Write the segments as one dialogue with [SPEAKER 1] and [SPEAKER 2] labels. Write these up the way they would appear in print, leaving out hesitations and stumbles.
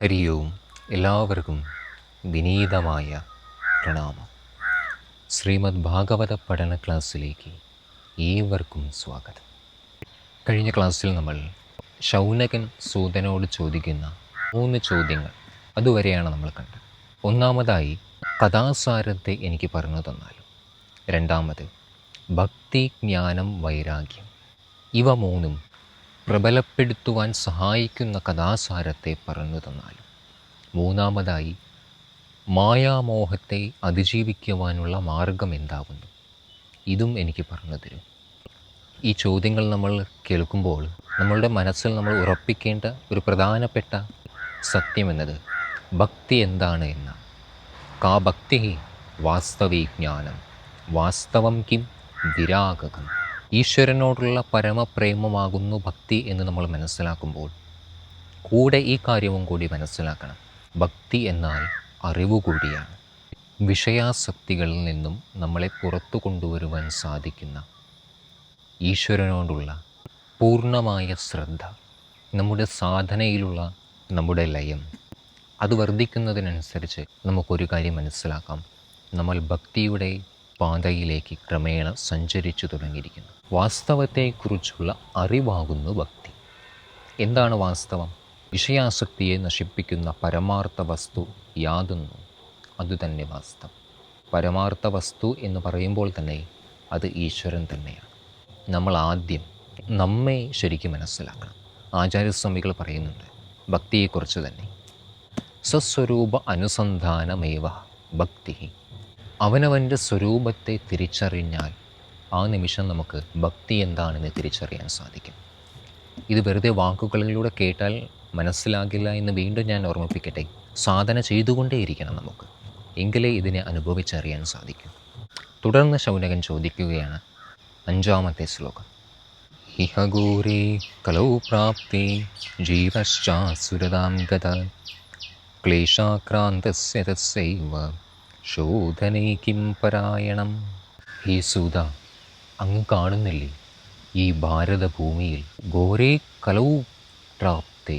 [SPEAKER 1] ഹരി ഓം. എല്ലാവർക്കും വിനീതമായ പ്രണാമം. ശ്രീമദ് ഭാഗവത പഠന ക്ലാസ്സിലേക്ക് ഏവർക്കും സ്വാഗതം. കഴിഞ്ഞ ക്ലാസ്സിൽ നമ്മൾ ശൗനകൻ സൂതനോട് ചോദിക്കുന്ന 3 ചോദ്യങ്ങൾ അതുവരെയാണ് നമ്മൾ കണ്ടത്. ഒന്നാമതായി കഥാസാരത്തെ എനിക്ക് പറഞ്ഞു തന്നാലും, രണ്ടാമത് ഭക്തി, ജ്ഞാനം, വൈരാഗ്യം, ഇവ 3 പ്രബലപ്പെടുത്തുവാൻ സഹായിക്കുന്ന കഥാസാരത്തെ പറഞ്ഞു തന്നാലും, മൂന്നാമതായി മായാമോഹത്തെ അതിജീവിക്കുവാനുള്ള മാർഗം എന്താകുന്നു, ഇതും എനിക്ക് പറഞ്ഞു തരും. ഈ ചോദ്യങ്ങൾ നമ്മൾ കേൾക്കുമ്പോൾ നമ്മളുടെ മനസ്സിൽ നമ്മൾ ഉറപ്പിക്കേണ്ട ഒരു പ്രധാനപ്പെട്ട സത്യമെന്നത് ഭക്തി എന്താണ് എന്നാണ്. കാ ഭക്തി വാസ്തവീ ജ്ഞാനം, വാസ്തവം കിം വിരാഗകം. ഈശ്വരനോടുള്ള പരമപ്രേമമാകുന്നു ഭക്തി എന്ന് നമ്മൾ മനസ്സിലാക്കുമ്പോൾ കൂടെ ഈ കാര്യവും കൂടി മനസ്സിലാക്കണം. ഭക്തി എന്നാൽ അറിവ് കൂടിയാണ്. വിഷയാസക്തികളിൽ നിന്നും നമ്മളെ പുറത്തു കൊണ്ടുവരുവാൻ സാധിക്കുന്ന ഈശ്വരനോടുള്ള പൂർണ്ണമായ ശ്രദ്ധ, നമ്മുടെ സാധനയിലുള്ള നമ്മുടെ ലയം, അത് വർദ്ധിക്കുന്നതിനനുസരിച്ച് നമുക്കൊരു കാര്യം മനസ്സിലാക്കാം: നമ്മൾ ഭക്തിയുടെ പാതയിലേക്ക് ക്രമേണ സഞ്ചരിച്ചു തുടങ്ങിയിരിക്കുന്നു. വാസ്തവത്തെക്കുറിച്ചുള്ള അറിവാകുന്നു ഭക്തി. എന്താണ് വാസ്തവം? വിഷയാസക്തിയെ നശിപ്പിക്കുന്ന പരമാർത്ഥ വസ്തു യാതൊന്നു, അതുതന്നെ വാസ്തവം. പരമാർത്ഥ വസ്തു എന്ന് പറയുമ്പോൾ തന്നെ അത് ഈശ്വരൻ തന്നെയാണ്. നമ്മൾ ആദ്യം നമ്മെ ശരിക്കും മനസ്സിലാക്കണം. ആചാര്യസ്വാമികൾ പറയുന്നുണ്ട് ഭക്തിയെക്കുറിച്ച് തന്നെ: സ്വസ്വരൂപ അനുസന്ധാനമേവ ഭക്തി. അവനവൻ്റെ സ്വരൂപത്തെ തിരിച്ചറിഞ്ഞാൽ ആ നിമിഷം നമുക്ക് ഭക്തി എന്താണെന്ന് തിരിച്ചറിയാൻ സാധിക്കും. ഇത് വെറുതെ വാക്കുകളിലൂടെ കേട്ടാൽ മനസ്സിലാകില്ല എന്ന് വീണ്ടും ഞാൻ ഓർമ്മിപ്പിക്കട്ടെ. സാധന ചെയ്തുകൊണ്ടേയിരിക്കണം നമുക്ക്, എങ്കിലേ ഇതിനെ അനുഭവിച്ചറിയാൻ സാധിക്കും. തുടർന്ന് ശൗനകൻ ചോദിക്കുകയാണ് 5ാമത്തെ ശ്ലോകം: ഇഹ ഘോരേ കലൗ പ്രാപ്തേ ജീവശ്ചാസുരതാം ഗത ക്ലേശാക്രാന്തസ്യ തസ്യൈവ ശോധനേ കിം പരായണം. ഹേ സൂത, അങ്ങ് കാണുന്നില്ലേ ഈ ഭാരതഭൂമിയിൽ ഘോരേ കലൗ പ്രാപ്തേ,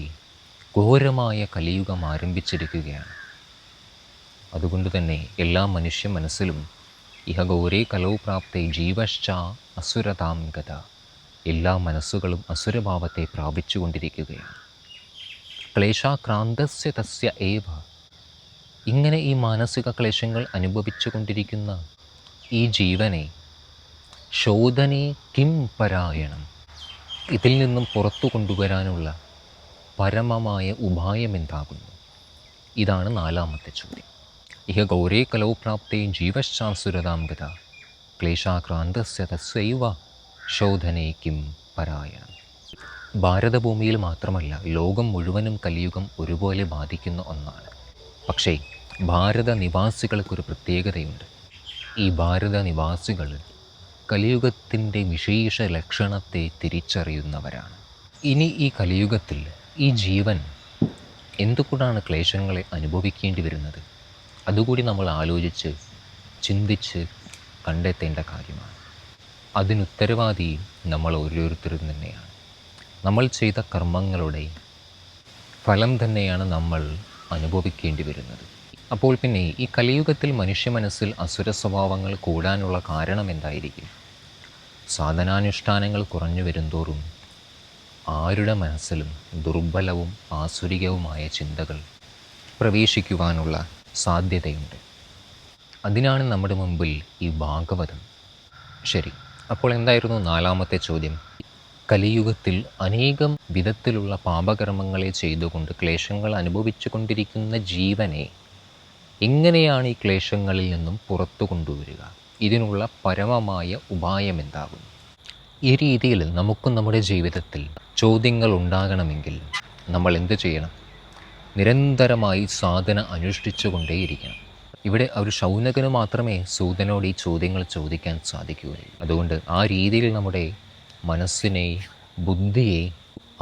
[SPEAKER 1] ഘോരമായ കലിയുഗം ആരംഭിച്ചിരിക്കുകയാണ്. അതുകൊണ്ട് തന്നെ എല്ലാ മനുഷ്യ മനസ്സിലും ഇഹ ഘോരേ കലൗ പ്രാപ്തേ ജീവശ്ച അസുരതാം ഗത, എല്ലാ മനസ്സുകളും അസുരഭാവത്തെ പ്രാപിച്ചു കൊണ്ടിരിക്കുകയാണ്. ക്ലേശാക്രാന്തസ്യ തസ്യ ഏവ, ഇങ്ങനെ ഈ മാനസിക ക്ലേശങ്ങൾ അനുഭവിച്ചു കൊണ്ടിരിക്കുന്ന ഈ ജീവനെ ശോധനേ കിം പരായണം, ഇതിൽ നിന്നും പുറത്തു കൊണ്ടുവരാനുള്ള പരമമായ ഉപായം എന്താകുന്നു? ഇതാണ് 4ാമത്തെ ചോദ്യം. ഇഹ ഘോരേ കലൗ പ്രാപ്തേ ജീവശ്ചാസുരതാം ഗത ക്ലേശാക്രാന്തസ്യ തസ്യൈവ ശോധനേ കിം പരായണം. ഭാരതഭൂമിയിൽ മാത്രമല്ല, ലോകം മുഴുവനും കലിയുഗം ഒരുപോലെ ബാധിക്കുന്ന ഒന്നാണ്. പക്ഷേ ഭാരത നിവാസികൾക്കൊരു പ്രത്യേകതയുണ്ട്. ഈ ഭാരത നിവാസികൾ കലിയുഗത്തിൻ്റെ വിശേഷ ലക്ഷണത്തെ തിരിച്ചറിയുന്നവരാണ്. ഇനി ഈ കലിയുഗത്തിൽ ഈ ജീവൻ എന്തുകൊണ്ടാണ് ക്ലേശങ്ങളെ അനുഭവിക്കേണ്ടി വരുന്നത്? അതുകൂടി നമ്മൾ ആലോചിച്ച് ചിന്തിച്ച് കണ്ടെത്തേണ്ട കാര്യമാണ്. അതിനുത്തരവാദി നമ്മൾ ഓരോരുത്തരും തന്നെയാണ്. നമ്മൾ ചെയ്ത കർമ്മങ്ങളുടെ ഫലം തന്നെയാണ് നമ്മൾ അനുഭവിക്കേണ്ടി വരുന്നത്. അപ്പോൾ പിന്നെ ഈ കലിയുഗത്തിൽ മനുഷ്യ മനസ്സിൽ അസുര സ്വഭാവങ്ങൾ കൂടാനുള്ള കാരണം എന്തായിരിക്കും? സാധനാനുഷ്ഠാനങ്ങൾ കുറഞ്ഞു വരുന്തോറും ആരുടെ മനസ്സിലും ദുർബലവും ആസുരികവുമായ ചിന്തകൾ പ്രവേശിക്കുവാനുള്ള സാധ്യതയുണ്ട്. അതിനാണ് നമ്മുടെ മുമ്പിൽ ഈ ഭാഗവതം. ശരി, അപ്പോൾ എന്തായിരുന്നു 4ാമത്തെ ചോദ്യം? കലിയുഗത്തിൽ അനേകം വിധത്തിലുള്ള പാപകർമ്മങ്ങളെ ചെയ്തുകൊണ്ട് ക്ലേശങ്ങൾ അനുഭവിച്ചു കൊണ്ടിരിക്കുന്ന ജീവനെ എങ്ങനെയാണ് ഈ ക്ലേശങ്ങളിൽ നിന്നും പുറത്തു കൊണ്ടുവരിക? ഇതിനുള്ള പരമമായ ഉപായം എന്താകുന്നു? ഈ രീതിയിൽ നമുക്കും നമ്മുടെ ജീവിതത്തിൽ ചോദ്യങ്ങൾ ഉണ്ടാകണമെങ്കിൽ നമ്മൾ എന്ത് ചെയ്യണം? നിരന്തരമായി സാധന അനുഷ്ഠിച്ചു കൊണ്ടേയിരിക്കണം. ഇവിടെ ഒരു ശൗനകന് മാത്രമേ സൂതനോട് ഈ ചോദ്യങ്ങൾ ചോദിക്കാൻ സാധിക്കുകയുള്ളൂ. അതുകൊണ്ട് ആ രീതിയിൽ നമ്മുടെ മനസ്സിനെ, ബുദ്ധിയെ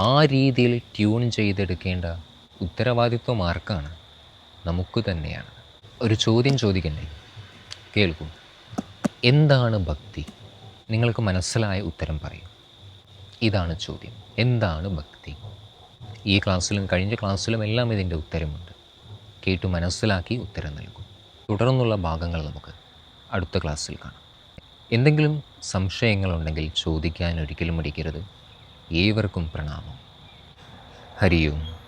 [SPEAKER 1] ആ രീതിയിൽ ട്യൂൺ ചെയ്തെടുക്കേണ്ട ഉത്തരവാദിത്വം ആർക്കാണ്? നമുക്ക് തന്നെയാണ്. ഒരു ചോദ്യം ചോദിക്കണ്ടേ? കേൾക്കൂ. എന്താണ് ഭക്തി? നിങ്ങൾക്ക് മനസ്സിലായ ഉത്തരം പറയും. ഇതാണ് ചോദ്യം. എന്താണ് ഭക്തി? ഈ ക്ലാസ്സിലും കഴിഞ്ഞ ക്ലാസ്സിലും എല്ലാം ഇതിൻ്റെ ഉത്തരമുണ്ട്. കേട്ടു മനസ്സിലാക്കി ഉത്തരം നൽകും. തുടർന്നുള്ള ഭാഗങ്ങൾ നമുക്ക് അടുത്ത ക്ലാസ്സിൽ കാണാം. എന്തെങ്കിലും സംശയങ്ങളുണ്ടെങ്കിൽ ചോദിക്കാൻ ഒരിക്കലും മടിക്കരുത്. ഏവർക്കും പ്രണാമം. ഹരി ഓം.